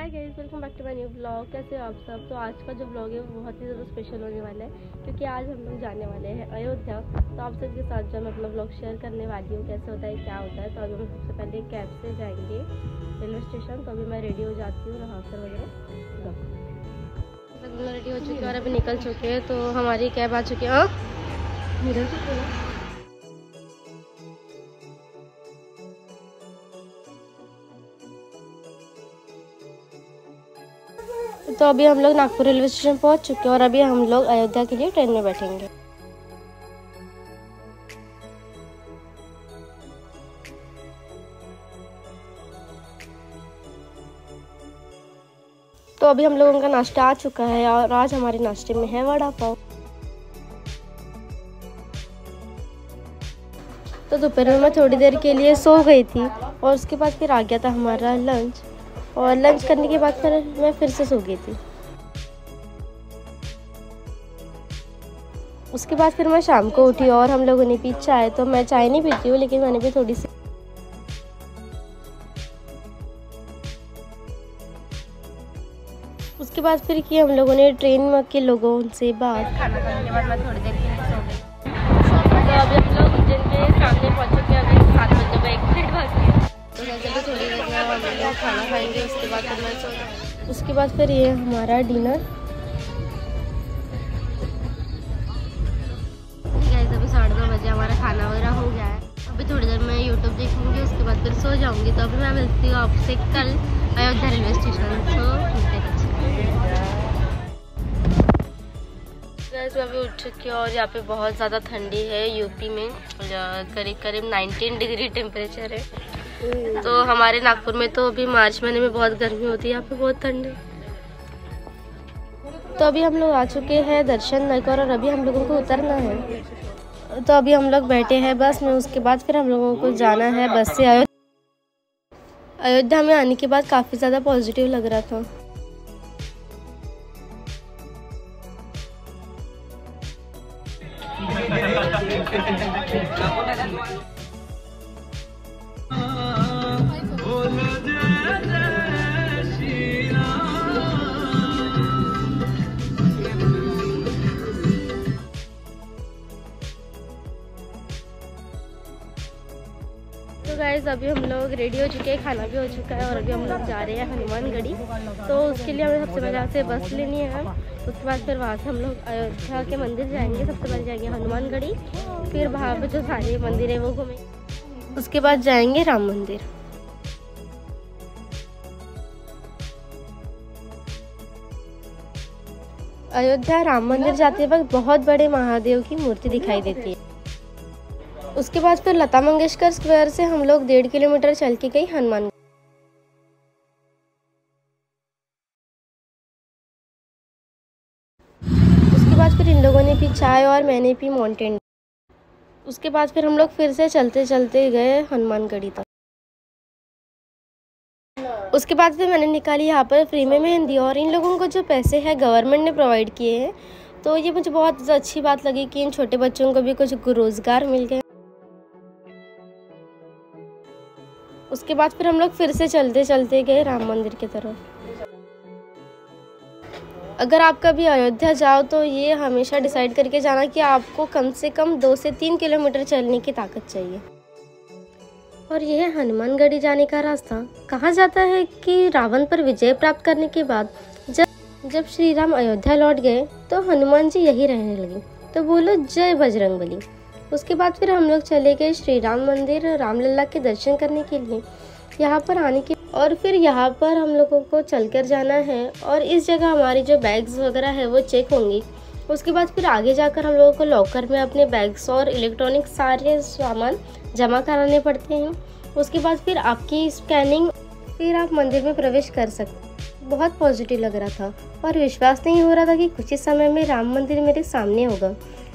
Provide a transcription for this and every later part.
Hi guys, welcome back to my new blog. कैसे हो आप सब। तो आज का जो ब्लॉग है वो बहुत ही ज़्यादा स्पेशल होने वाला है क्योंकि आज हम लोग जाने वाले हैं अयोध्या। तो आप सबके साथ जो मैं अपना ब्लॉग शेयर करने वाली हूँ कैसे होता है क्या होता है। तो अभी हम सबसे पहले कैब से जाएंगे रेलवे स्टेशन। तो अभी मैं रेडी हो जाती हूँ, नहा कर वगैरह सब रेडी हो चुकी है और अभी निकल चुके हैं। तो हमारी कैब आ चुकी है। तो अभी हम लोग नागपुर रेलवे स्टेशन पहुंच चुके हैं और अभी हम लोग अयोध्या के लिए ट्रेन में बैठेंगे। तो अभी हम लोगों का नाश्ता आ चुका है और आज हमारे नाश्ते में है वड़ा पाव। तो दोपहर में मैं थोड़ी देर के लिए सो गई थी और उसके बाद फिर आ गया था हमारा लंच। और लंच करने के बाद फिर मैं फिर से सो गई थी। उसके बाद फिर मैं शाम को उठी और हम लोगों ने पी चाय। तो मैं चाय नहीं पीती हूँ लेकिन मैंने भी थोड़ी सी। उसके बाद फिर कि हम लोगों ने ट्रेन में के लोगों से बात। खाना खाने के बाद मैं थोड़ी देर के लिए सो गई। तो अभी हम लोग उज्जैन के सामने पहुँच चुके हैं। अभी 7 बजे का 1 मिनट बाकी है। तो वैसे भी थोड़ी देर में हम लोग खाना खाएंगे। उसके बाद फिर मैं सो। उसके बाद फिर ये हमारा डिनर। अभी 2:30 बजे हमारा खाना वगैरह हो गया है। अभी थोड़ी देर में यूट्यूब देखूंगी, उसके बाद फिर सो जाऊंगी। तो अभी मैं मिलती हूँ आपसे कल अयोध्या रेलवे स्टेशन। तो अभी उठ चुकी हूँ और यहाँ पे बहुत ज़्यादा ठंडी है। यूपी में करीब 19 डिग्री टेम्परेचर है। तो हमारे नागपुर में तो अभी मार्च महीने में बहुत गर्मी होती है, यहाँ पे बहुत ठंड है। तो अभी हम लोग आ चुके हैं दर्शन नगर और अभी हम लोगों को उतरना है। तो अभी हम लोग बैठे हैं बस में। उसके बाद फिर हम लोगों को जाना है बस से अयोध्या में। आने के बाद काफ़ी ज़्यादा पॉजिटिव लग रहा था। तो गाइस अभी हम लोग रेडी हो चुके हैं, खाना भी हो चुका है और अभी हम लोग जा रहे हैं हनुमानगढ़ी। तो उसके लिए हमें सबसे पहले यहाँ से बस लेनी है। उसके बाद फिर वहाँ से हम लोग अयोध्या के मंदिर जाएंगे। सबसे पहले जाएंगे हनुमानगढ़ी, फिर वहाँ पे जो सारे मंदिर है वो घूमेंगे। उसके बाद जाएंगे राम मंदिर। अयोध्या राम मंदिर जाते वक्त बहुत बड़े महादेव की मूर्ति दिखाई देती है। उसके बाद फिर लता मंगेशकर स्क्वायर से हम लोग 1.5 किलोमीटर चल के गई हनुमान। उसके बाद फिर इन लोगों ने पी चाय और मैंने पी माउंटेन। उसके बाद फिर हम लोग फिर से चलते चलते गए हनुमानगढ़ी तक। उसके बाद फिर मैंने निकाली यहाँ पर फ्री में मेहंदी। और इन लोगों को जो पैसे हैं गवर्नमेंट ने प्रोवाइड किए हैं, तो ये मुझे बहुत अच्छी बात लगी कि इन छोटे बच्चों को भी कुछ रोजगार मिल गए। उसके बाद फिर हम लोग फिर से चलते चलते गए राम मंदिर की तरफ। अगर आप कभी अयोध्या जाओ तो ये हमेशा डिसाइड करके जाना कि आपको कम से कम 2 से 3 किलोमीटर चलने की ताकत चाहिए। और यह है हनुमानगढ़ी जाने का रास्ता। कहा जाता है कि रावण पर विजय प्राप्त करने के बाद जब श्री राम अयोध्या लौट गए तो हनुमान जी यही रहने लगे। तो बोलो जय बजरंगबली। उसके बाद फिर हम लोग चले गए श्री राम मंदिर रामलला के दर्शन करने के लिए। यहाँ पर आने के और फिर यहाँ पर हम लोगों को चलकर जाना है और इस जगह हमारी जो बैग्स वगैरह है वो चेक होंगी। उसके बाद फिर आगे जाकर हम लोगों को लॉकर में अपने बैग्स और इलेक्ट्रॉनिक सारे सामान जमा कराने पड़ते हैं। उसके बाद फिर आपकी स्कैनिंग, फिर आप मंदिर में प्रवेश कर सकते। बहुत पॉजिटिव लग रहा था और विश्वास नहीं हो रहा था कि कुछ ही समय में राम मंदिर मेरे सामने होगा।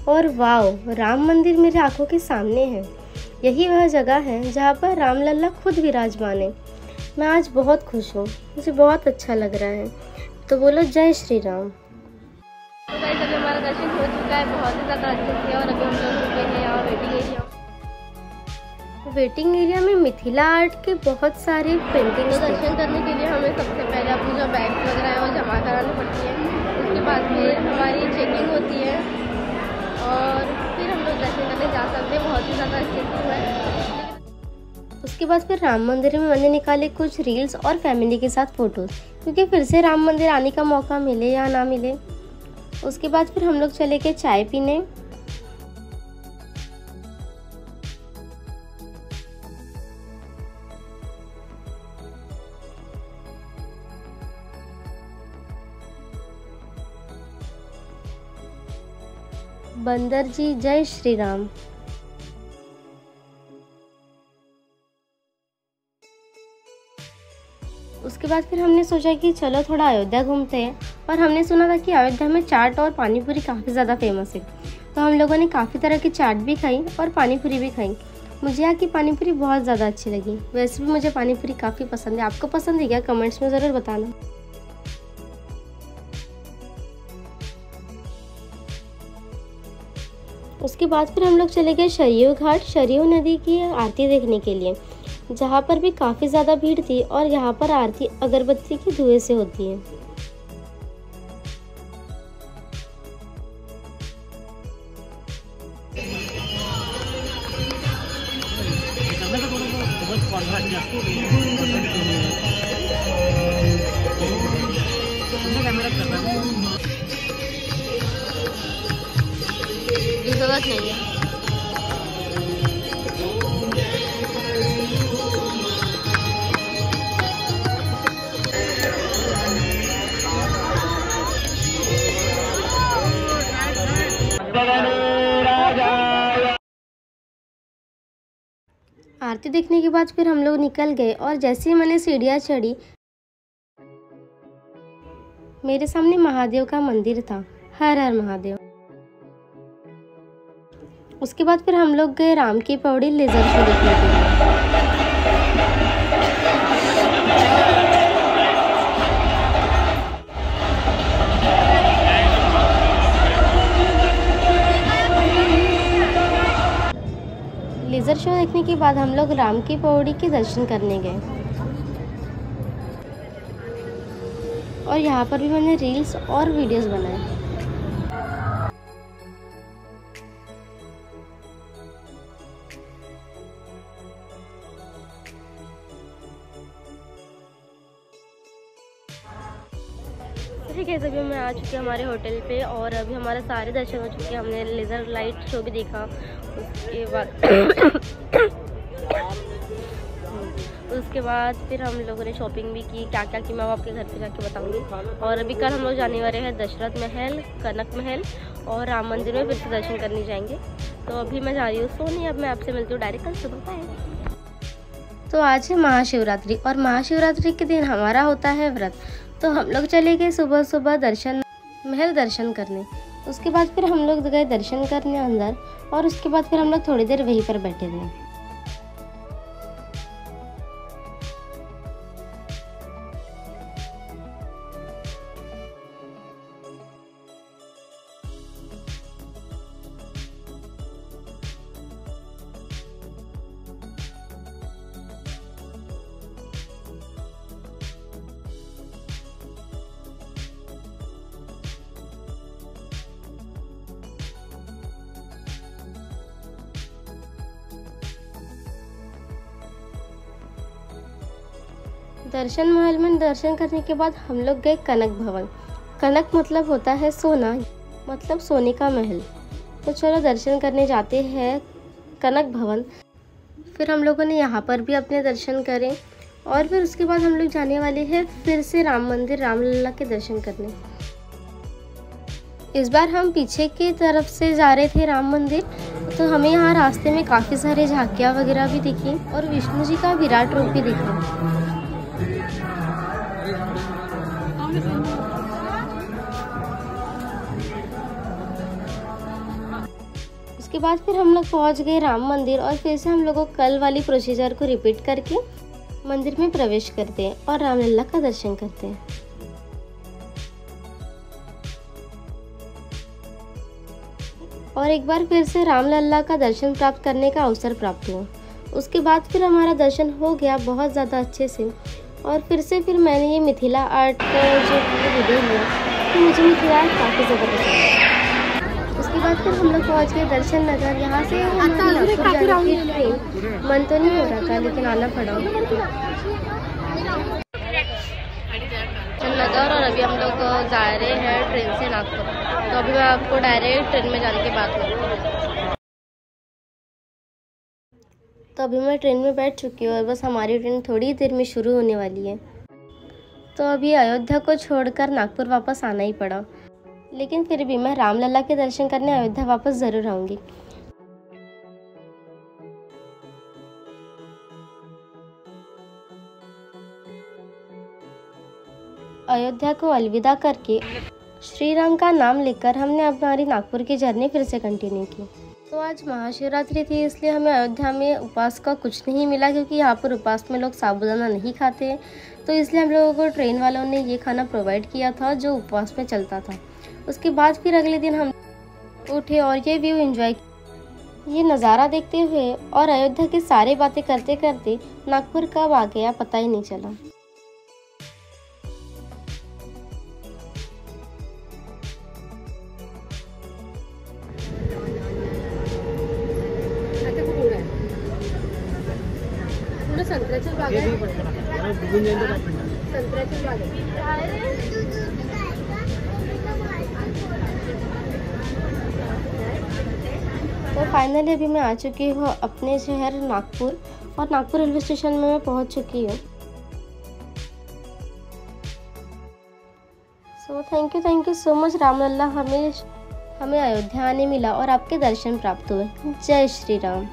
और वाव, राम मंदिर मेरे आंखों के सामने है। यही वह जगह है जहाँ पर रामलला खुद विराजमान है। मैं आज बहुत खुश हूँ, मुझे बहुत अच्छा लग रहा है। तो बोलो जय श्री राम। तो गाइस अभी हमारा दर्शन हो चुका है बहुत ही ज़्यादा अच्छे से। और अभी हम लोग रुके हैं यहाँ वेटिंग एरिया में मिथिला आर्ट के बहुत सारे पेंटिंग्स। दर्शन करने के लिए हमें सबसे पहले अपनी जो ज़्यादा अच्छे से हुआ है। उसके बाद फिर राम मंदिर में मैंने निकाले कुछ रील्स और फैमिली के साथ फ़ोटोज़, क्योंकि फिर से राम मंदिर आने का मौका मिले या ना मिले। उसके बाद फिर हम लोग चले गए चाय पीने। बंदर जी जय श्री राम। उसके बाद फिर हमने सोचा कि चलो थोड़ा अयोध्या घूमते हैं, और हमने सुना था कि अयोध्या में चाट और पानी पूरी काफ़ी ज़्यादा फेमस है। तो हम लोगों ने काफ़ी तरह की चाट भी खाई और पानी पूरी भी खाई। मुझे यहाँ की पानी पूरी बहुत ज़्यादा अच्छी लगी। वैसे भी मुझे पानी पूरी काफ़ी पसंद है। आपको पसंद है क्या? कमेंट्स में ज़रूर बताना। उसके बाद फिर हम लोग चले गए सरयू घाट, सरयू नदी की आरती देखने के लिए, जहाँ पर भी काफ़ी ज़्यादा भीड़ थी। और यहाँ पर आरती अगरबत्ती के धुएं से होती है। जरूरत नहीं है। आरती देखने के बाद फिर हम लोग निकल गए, और जैसे ही मैंने सीढ़ियाँ चढ़ी, मेरे सामने महादेव का मंदिर था। हर हर महादेव। उसके बाद फिर हम लोग गए राम की पौड़ी लेजर शो देखने के लिए। लेजर शो देखने के बाद हम लोग राम की पौड़ी के दर्शन करने गए, और यहाँ पर भी मैंने रील्स और वीडियोस बनाए। ठीक है, अभी मैं आ चुकी हूँ हमारे होटल पे, और अभी हमारे सारे दर्शन हो चुके हैं। हमने लेज़र लाइट शो भी देखा। उसके बाद फिर हम लोगों ने शॉपिंग भी की। क्या क्या की मैं आपके घर पे जाके बताऊंगी। और अभी कल हम लोग जाने वाले हैं दशरथ महल, कनक महल और राम मंदिर में फिर से दर्शन करने जाएंगे। तो अभी मैं जा रही हूँ सोने। अब मैं आपसे मिलती हूँ डायरेक्ट कल सुबह। बाय। तो आज है महाशिवरात्रि, और महाशिवरात्रि के दिन हमारा होता है व्रत। तो हम लोग चले गए सुबह सुबह महल दर्शन करने। उसके बाद फिर हम लोग गए दर्शन करने अंदर, और उसके बाद फिर हम लोग थोड़ी देर वहीं पर बैठे रहे। दर्शन महल में दर्शन करने के बाद हम लोग गए कनक भवन। कनक मतलब होता है सोना, मतलब सोने का महल। तो चलो दर्शन करने जाते हैं कनक भवन। फिर हम लोगों ने यहाँ पर भी अपने दर्शन करें, और फिर उसके बाद हम लोग जाने वाले हैं फिर से राम मंदिर, रामलला के दर्शन करने। इस बार हम पीछे की तरफ से जा रहे थे राम मंदिर, तो हमें यहाँ रास्ते में काफ़ी सारे झांकियाँ वगैरह भी दिखी, और विष्णु जी का विराट रूप भी दिखा। उसके बाद फिर हम लोग पहुंच गए राम मंदिर, और फिर से हम लोगों को कल वाली प्रोसीजर को रिपीट करके मंदिर में प्रवेश करते हैं और रामलला का दर्शन करते हैं। और एक बार फिर से रामलला का दर्शन प्राप्त करने का अवसर प्राप्त हुआ। उसके बाद फिर हमारा दर्शन हो गया बहुत ज़्यादा अच्छे से, और फिर मैंने ये मिथिला आर्ट का जो वीडियो लिया, तो मुझे मिथिला आर्ट काफ़ी ज़्यादा पसंद है। उसके बाद फिर हम लोग पहुँच गए दर्शन नगर। यहाँ से नागपुर जाने की ट्रेन, मन तो नहीं हो रहा था लेकिन आना पड़ा नगर। और अभी हम लोग जा रहे हैं ट्रेन से नागपुर। तो अभी मैं आपको डायरेक्ट ट्रेन में जाने की बात करूँ। तो अभी मैं ट्रेन में बैठ चुकी हूँ और बस हमारी ट्रेन थोड़ी ही देर में शुरू होने वाली है। तो अभी अयोध्या को छोड़कर नागपुर वापस आना ही पड़ा, लेकिन फिर भी मैं रामलला के दर्शन करने अयोध्या वापस ज़रूर आऊँगी। अयोध्या को अलविदा करके श्री राम का नाम लेकर हमने हमारी नागपुर की जर्नी फिर से कंटिन्यू की। तो आज महाशिवरात्रि थी, इसलिए हमें अयोध्या में उपवास का कुछ नहीं मिला, क्योंकि यहाँ पर उपवास में लोग साबूदाना नहीं खाते। तो इसलिए हम लोगों को ट्रेन वालों ने ये खाना प्रोवाइड किया था जो उपवास में चलता था। उसके बाद फिर अगले दिन हम उठे और ये व्यू एंजॉय, ये नज़ारा देखते हुए और अयोध्या की सारी बातें करते करते नागपुर कब आ गया पता ही नहीं चला। संत्र्याचे बाग आहे, संत्र्याचे बाग आहे। तो फाइनली अभी मैं आ चुकी हूँ अपने शहर नागपुर, और नागपुर रेलवे स्टेशन में मैं पहुँच चुकी हूँ। So thank you so much Ramlalla, हमें अयोध्या आने मिला और आपके दर्शन प्राप्त हुए। जय श्री राम।